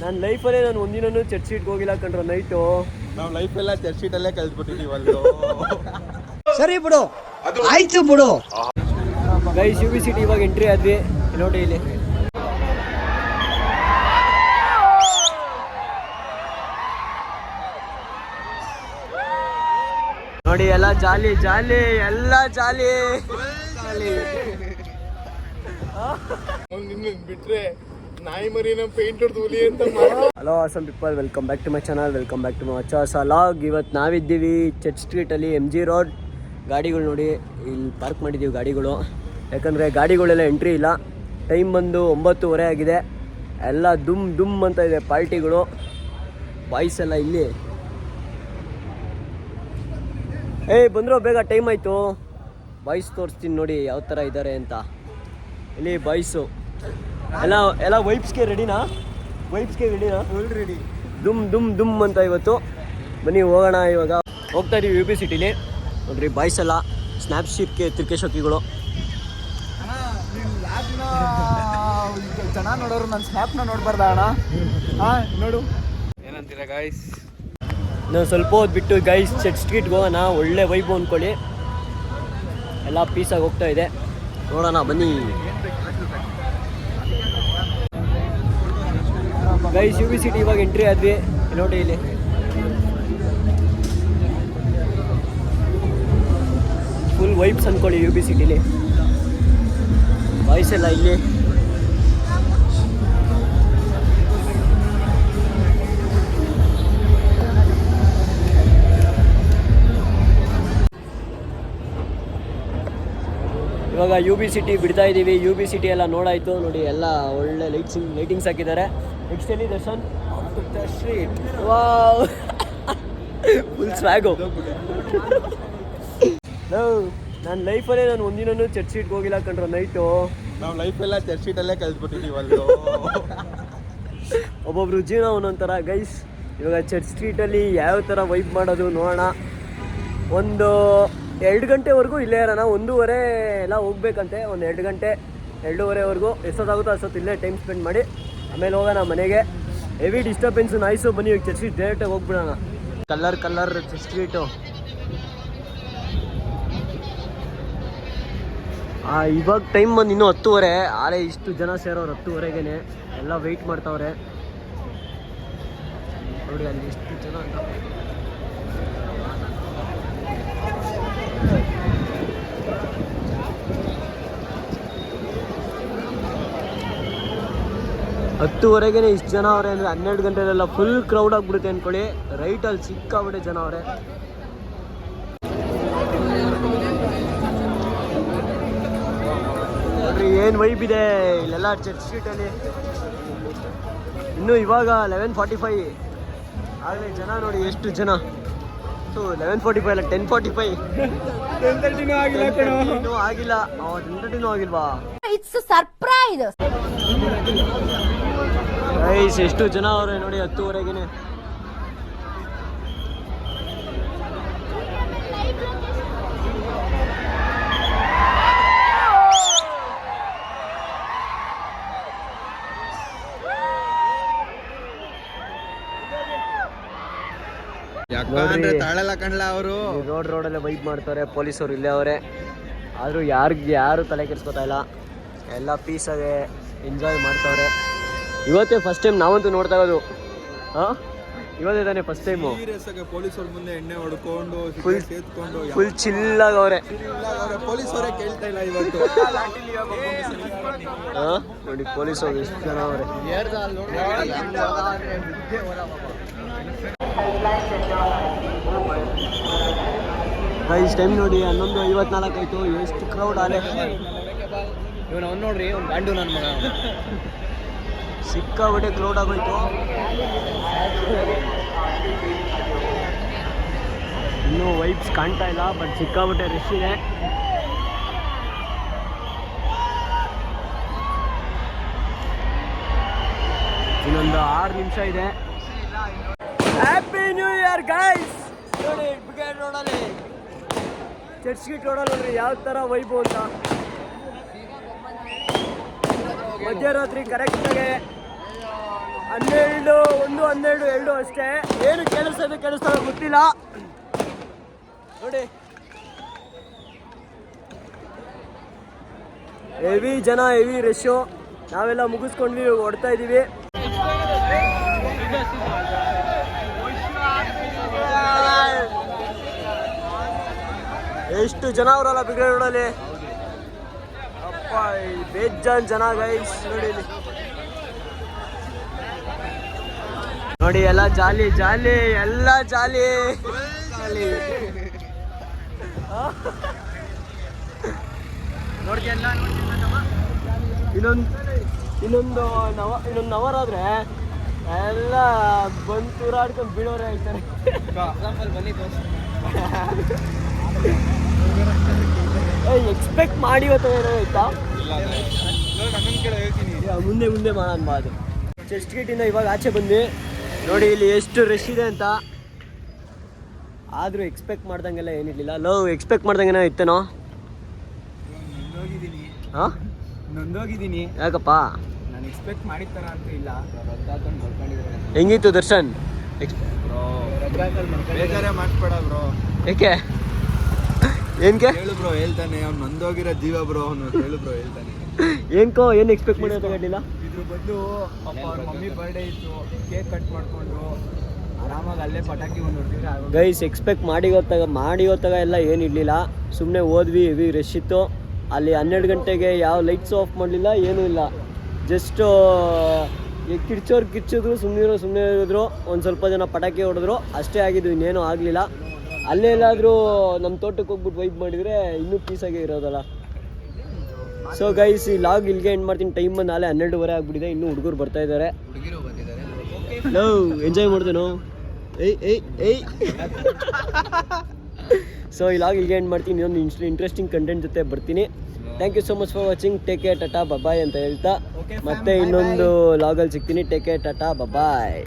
ನನ್ನ ಲೈಫಲ್ಲೇ ನಾನು ಒಂದಿನೂ ಚರ್ಚ್ ಶೀಟ್ಗೆ ಹೋಗಿಲ್ಲ ಕಂಡ್ರೆ ನೈಟು. ನಾವು ಲೈಫೆಲ್ಲ ಚರ್ಚ್ ಶೀಟಲ್ಲೇ ಕಲ್ತ್ಬಿಟ್ಟಿದ್ದೀವಲ್ಲೋ. ಸರಿ ಬಿಡು, ಆಯ್ತು ಬಿಡು. ಗೈಸ್ UB ಸಿಟಿ ಇವಾಗ ಎಂಟ್ರಿ ಆದ್ವಿ ನೋಡಿ. ಇಲ್ಲಿ ನೋಡಿ ಎಲ್ಲ ಜಾಲಿ ಜಾಲಿ, ಎಲ್ಲ ಜಾಲಿ ಜಾಲಿ. ಬಿಟ್ರೆ ನಾಯಿ ಮರಿನ ಪೇಂಟ್ ಹೊಡೆದು ಹುಲಿ ಅಂತ. Hello awesome people, welcome back to my channel, welcome back to my ಹೊಸ ಲಾಗ್. ಇವತ್ತು ನಾವಿದ್ದೀವಿ ಚರ್ಚ್ ಸ್ಟ್ರೀಟಲ್ಲಿ, MG ರೋಡ್. ಗಾಡಿಗಳು ನೋಡಿ ಇಲ್ಲಿ ಪಾರ್ಕ್ ಮಾಡಿದ್ದೀವಿ ಗಾಡಿಗಳು, ಯಾಕಂದರೆ ಗಾಡಿಗಳೆಲ್ಲ ಎಂಟ್ರಿ ಇಲ್ಲ. ಟೈಮ್ ಬಂದು 9:30 ಆಗಿದೆ. ಎಲ್ಲ ದುಮ್ ದುಮ್ ಅಂತ ಇದೆ ಪಾರ್ಟಿಗಳು, ಬಾಯ್ಸ್ ಎಲ್ಲ ಇಲ್ಲಿ. ಬಂದರು ಬೇಗ, ಟೈಮ್ ಆಯಿತು. ಬಾಯ್ಸ್ ತೋರಿಸ್ತೀನಿ ನೋಡಿ ಯಾವ ಥರ ಇದ್ದಾರೆ ಅಂತ. ಇಲ್ಲಿ ಬಾಯ್ಸು ಎಲ್ಲ ವೈಬ್ಸ್ಗೆ ರೆಡಿನಾ? ವೈಬ್ಸ್ಗೆ ರೆಡಿನಾ? ಫುಲ್ ರೆಡಿ, ದುಮ್ ದುಮ್ ದುಮ್ ಅಂತ. ಇವತ್ತು ಬನ್ನಿ ಹೋಗೋಣ. ಇವಾಗ ಹೋಗ್ತಾ ಇದೀವಿ UB ಸಿಟಿಲಿ. ನೋಡ್ರಿ ಬಾಯ್ಸ್ ಎಲ್ಲ ಸ್ನ್ಯಾಪ್ ಶೀಟ್ಗೆ ತಿರ್ಕೇಶೋಕಿಗಳು. ಚೆನ್ನಾಗಿ ನೋಡೋರು ನನ್ನ ಸ್ನ್ಯಾಪ್ನ ನೋಡ್ಬಾರ್ದ ಅಣ್ಣ? ನೋಡು ಏನಂತೀರಾ ಗಾಯ್ಸ್? ನಾವು ಸ್ವಲ್ಪ ಹೊತ್ತು ಬಿಟ್ಟು ಗೈಸ್ ಚರ್ಚ್ ಸ್ಟ್ರೀಟ್ಗೆ ಹೋಗೋಣ. ಒಳ್ಳೆ ವೈಬ್ ಅಂದ್ಕೊಳ್ಳಿ, ಎಲ್ಲ ಪೀಸಾಗಿ ಹೋಗ್ತಾ ಇದೆ. ನೋಡೋಣ ಬನ್ನಿ ಗೈಸ್. UB ಸಿಟಿ ಇವಾಗ ಎಂಟ್ರಿ ಆದ್ವಿ ನೋಡಿ. ಇಲ್ಲಿ ಫುಲ್ ವೈಬ್ಸ್ ಅಂದ್ಕೊಳ್ಳಿ UB ಸಿಟಿಲಿ. ಬಾಯ್ಸ್ ಎಲ್ಲ ಇಲ್ಲಿ. ಇವಾಗ UB ಸಿಟಿ ಬಿಡ್ತಾ ಇದ್ದೀವಿ. UB ಸಿಟಿ ಎಲ್ಲ ನೋಡಾಯಿತು ನೋಡಿ, ಎಲ್ಲ ಒಳ್ಳೆ ಲೈಟಿಂಗ್ಸ್ ಹಾಕಿದ್ದಾರೆ. ನೆಕ್ಸ್ಟ್ ಎಲ್ಲಿ Darshan? Street. Wow, full swag. ನನ್ನ ಲೈಫಲ್ಲೇ ನಾನು ಒಂದಿನೂ ಚರ್ಚ್ ಶೀಟ್ಗೆ ಹೋಗಿಲ್ಲ ಕಂಡ್ರೆ ನೈಟು. ನಾವು ಲೈಫೆಲ್ಲ ಚರ್ಚ್ ಶೀಟಲ್ಲೇ ಕಲ್ತ್ಬಿಟ್ಟಿದ್ದೀವಲ್ಲೋ. ಒಬ್ಬೊಬ್ರು ಜೀವನ ಒಂದೊಂಥರ ಗೈಸ್. ಇವಾಗ ಚರ್ಚ್ ಸ್ಟ್ರೀಟಲ್ಲಿ ಯಾವ ಥರ ವೈಬ್ ಮಾಡೋದು ನೋಡೋಣ. ಒಂದು 2 ಗಂಟೆವರೆಗೂ ಇಲ್ಲೇ ಇರೋಣ. 1:30 ಎಲ್ಲ ಹೋಗ್ಬೇಕಂತೆ. ಒಂದು 2 ಗಂಟೆ 2:30ವರೆಗೂ ಎಷ್ಟೊತ್ತಾಗುತ್ತೋ ಅಷ್ಟೊತ್ತು ಇಲ್ಲೇ ಟೈಮ್ ಸ್ಪೆಂಡ್ ಮಾಡಿ ಆಮೇಲೆ ಹೋಗೋಣ ಮನೆಗೆ. Heavy disturbance, noise. ಬನ್ನಿ ಇವಾಗ ಚರ್ಚ್ ಸ್ಟ್ರೀಟ್ ಡೈರೆಕ್ಟಾಗಿ ಹೋಗ್ಬಿಡೋಣ. Colour church street. ಇವಾಗ ಟೈಮ್ ಬಂದು ಇನ್ನೂ 10:30. ಆಳೆ ಇಷ್ಟು ಜನ ಸೇರೋರು 10:30ಗೆ. ಎಲ್ಲ ವೆಯ್ಟ್ ಮಾಡ್ತಾವ್ರೆ ನೋಡಿ ಅಲ್ಲಿ ಇಷ್ಟು ಜನ ಅಂತ. ಹತ್ತುವರೆಗೆ ಇಷ್ಟು ಜನ ಅವರೇ ಅಂದರೆ 12 ಗಂಟೆಲೆಲ್ಲ ಫುಲ್ ಕ್ರೌಡ್ ಆಗಿಬಿಡುತ್ತೆ ಅಂದ್ಕೊಳ್ಳಿ. ರೈಟಲ್ಲಿ ಸಿಕ್ಕಾಬಿಟ್ಟೆ ಜನ ಅವರೇ. ನೋಡ್ರಿ ಏನು ವೈಬ್ ಇದೆ ಇಲ್ಲೆಲ್ಲ ಚರ್ಚ್ ಸ್ಟ್ರೀಟಲ್ಲಿ. ಇನ್ನೂ ಇವಾಗ 11:45 ಆಗಲೇ ಜನ ನೋಡಿ ಎಷ್ಟು ಜನ. 11:45 ಅಲ್ಲ 10:45. 10:30 ಆಗಿಲ್ಲ. 10:30 ಆಗಿಲ್ಲ. 10:30 ಆಗಿಲ್ವಾ? It's surprise. ಗೈಸ್ ಎಷ್ಟು ಜನ ಅವರೇ ನೋಡಿ 10:30ಗೆ. ಯಾಕಂದ್ರೆ ತಾಳಲ್ಲ ಕಣ್ಲ ಅವರು. ರೋಡಲ್ಲೇ ವೈಬ್ ಮಾಡ್ತಾರೆ. ಪೊಲೀಸರು ಇಲ್ಲೇ ಅವರೇ. ಆದರೂ ಯಾರು ತಲೆ ಕೆಡಿಸ್ಕೊತಾ ಇಲ್ಲ. ಎಲ್ಲ ಪೀಸಾಗೆ ಎಂಜಾಯ್ ಮಾಡ್ತಾವ್ರೆ. ಇವತ್ತೇ ಫಸ್ಟ್ ಟೈಮ್ ನಾವಂತೂ ನೋಡ್ತಾ ಇರೋದು. ಇವತ್ತೇ ತಾನೇ ಫಸ್ಟ್ ಟೈಮು. ಪೊಲೀಸರ ಮುಂದೆ ಎಣ್ಣೆ ಹೊಡ್ಕೊಂಡು ಫುಲ್ ಚಿಲ್ಲಾಗವ್ರೆ. ಪೊಲೀಸರೇ ಕೇಳ್ತಾ ಇಲ್ಲ ಇವತ್ತು. ನೋಡಿ ಪೊಲೀಸರು ಎಷ್ಟು ಜನ ಅವರೇ. ಗೈಸ್ ಟೈಮ್ ನೋಡಿ 11:54 ಆಯಿತು. ಎಷ್ಟು ಕ್ರೌಡ್ ಆಲೆ. ಇವನು ಅವ್ನು ನೋಡ್ರಿ, ಅವ್ನು ಗಂಡು ನನ್ನ ಮಗ. ಸಿಕ್ಕಾಬಿಟ್ಟೆ ಕ್ರೌಡ್ ಆಗೋಯ್ತು. ಇನ್ನೂ ವೈಬ್ಸ್ ಕಾಣ್ತಾ ಇಲ್ಲ, ಬಟ್ ಸಿಕ್ಕಾಬಿಟ್ಟೆ ರಶ್ ಇದೆ. ಇನ್ನೊಂದು 6 ನಿಮಿಷ ಇದೆ. Happy new year guys. ನೋಡಿ ಬ್ರಿಗೇಡ್ ರೋಡಲ್ಲಿ, ಚರ್ಚ್ ಸ್ಟ್ರೀಟ್ ರೋಡಲ್ಲಿ ನೋಡ್ರಿ ಯಾವ ಥರ ವೈಬು ಅಂತ. ಮಧ್ಯರಾತ್ರಿ ಕರೆಕ್ಟಾಗೆ 12, 12, 2 ಅಷ್ಟೇ. ಏನು ಕೇಳಿಸ್ತದೆ ಗೊತ್ತಿಲ್ಲ ನೋಡಿ. ಹೆವಿ ಜನ, ಹೆವಿ ರಶ್ಶು. ನಾವೆಲ್ಲ ಮುಗಿಸ್ಕೊಂಡ್ವಿ, ಹೊಡ್ತಾ ಇದೀವಿ. ಎಷ್ಟು ಜನ ಅವರಲ್ಲ ಬಿಗ್ರೆ ರೋಡಲ್ಲಿ. ಅಪ್ಪ ಬೇಜಾನ್ ಜನ ಗೈಸ್. ನೋಡಿ ಇಲ್ಲಿ ನೋಡಿ, ಎಲ್ಲ ಜಾಲಿ ಜಾಲಿ, ಎಲ್ಲ ಜಾಲಿ. ಇನ್ನೊಂದು ಅವರ್ ಆದ್ರೆ ಎಲ್ಲ ಬಂದು ತೂರಾಡ್ಕೊಂಡು ಬೀಳೋರೆ ಆಯ್ತಾರೆ. ಎಕ್ಸ್ಪೆಕ್ಟ್ ಮಾಡಿ ಏನೋ ಆಯ್ತಾ. ಮುಂದೆ ಮಾಡೋಣ ಅದು. ಚೆಸ್ಟ್ ಗೇಟಿಂದ ಇವಾಗ ಆಚೆ ಬಂದು ನೋಡಿ ಇಲ್ಲಿ ಎಷ್ಟು ರಶ್ ಇದೆ ಅಂತ. ಆದರೂ ಎಕ್ಸ್ಪೆಕ್ಟ್ ಮಾಡ್ದಂಗೆಲ್ಲ ಏನಿರಲಿಲ್ಲ. ಎಕ್ಸ್ಪೆಕ್ಟ್ ಮಾಡ್ದಂಗೆನೋ ಇತ್ತೇನೋ. ಹಾಂ, ನೊಂದೋಗಿದ್ದೀನಿ. ಯಾಕಪ್ಪ? ನಾನು ಎಕ್ಸ್ಪೆಕ್ಟ್ ಮಾಡಿದ ಥರ ಅಂತೂ ಇಲ್ಲ. ಹೆಂಗಿತ್ತು ದರ್ಶನ್? ಬೇಕಾದ್ರೆ ಮಾಡಿಸ್ಬೇಡ ಬ್ರೋ. ಏಕೆ? ಏನಕ್ಕೆ ಹೇಳು ಬ್ರೋ, ಹೇಳ್ತಾನೆ. ಅವ್ನು ನೊಂದೋಗಿರೋ ಜೀವ ಬ್ರೋ, ಅವನು. ಹೇಳು ಬ್ರೋ, ಹೇಳ್ತಾನೆ. ಏನು ಎಕ್ಸ್ಪೆಕ್ಟ್ ಮಾಡಿಲ್ಲ. ಇದ್ರ ಬದಲು ಪಾಪ ಅವ್ರ ಮಮ್ಮಿ ಬರ್ಡೇ ಇತ್ತು, ಕೇಕ್ ಕಟ್ ಮಾಡಿಕೊಂಡು ಆರಾಮಾಗಿ ಅಲ್ಲೇ ಪಟಾಕಿ ಒಂದು ಹೊಡ್ತಿದ್ರೆ ಗೈಸ್. ಎಕ್ಸ್ಪೆಕ್ಟ್ ಮಾಡಿ ಹೊತ್ತಾಗ ಎಲ್ಲ ಏನಿರಲಿಲ್ಲ. ಸುಮ್ಮನೆ ಹೋದ್ವಿ, ಹೆವಿ ರಶ್ ಇತ್ತು ಅಲ್ಲಿ. 12 ಗಂಟೆಗೆ ಯಾವ ಲೈಟ್ಸ್ ಆಫ್ ಮಾಡಲಿಲ್ಲ, ಏನೂ ಇಲ್ಲ. ಜಸ್ಟು ಕಿರ್ಚಿದ್ರು, ಸುಮ್ಮನೆ ಇರಿದ್ರು. ಒಂದು ಸ್ವಲ್ಪ ಜನ ಪಟಾಕಿ ಹೊಡೆದ್ರು, ಅಷ್ಟೇ ಆಗಿದ್ದು, ಇನ್ನೇನೂ ಆಗಲಿಲ್ಲ. ಅಲ್ಲೇ ಎಲ್ಲಾದರೂ ನಮ್ಮ ತೋಟಕ್ಕೆ ಹೋಗ್ಬಿಟ್ಟು ವೈಬ್ ಮಾಡಿದರೆ ಇನ್ನೂ ಪೀಸಾಗೇ ಇರೋದಲ್ಲ. ಸೊ ಗೈಸ್, ಈ ಲಾಗ್ ಇಲ್ಲಿಗೆ ಎಂಡ್ ಮಾಡ್ತೀನಿ. ಟೈಮ್ ಬಂದು ನಾಳೆ 12:30 ಆಗಿಬಿಟ್ಟಿದೆ. ಇನ್ನೂ ಹುಡುಗರು ಬರ್ತಾ ಇದ್ದಾರೆ. ಎಂಜಾಯ್ ಮಾಡ್ತೇನೋ. ಏಯ್ ಸೊ ಈ ಲಾಗ್ ಇಲ್ಲಿಗೆ ಎಂಡ್ ಮಾಡ್ತೀನಿ. ಇನ್ನೊಂದು ಇಂಟ್ರೆಸ್ಟಿಂಗ್ ಕಂಟೆಂಟ್ ಜೊತೆ ಬರ್ತೀನಿ. Thank you so much for watching. Take care, tata, bye ಅಂತ ಹೇಳ್ತಾ ಮತ್ತೆ ಇನ್ನೊಂದು ಲಾಗಲ್ಲಿ ಸಿಗ್ತೀನಿ. ಟೇಕ್ ಕೇರ್, ಟಾಟಾ, ಬಾಯ್.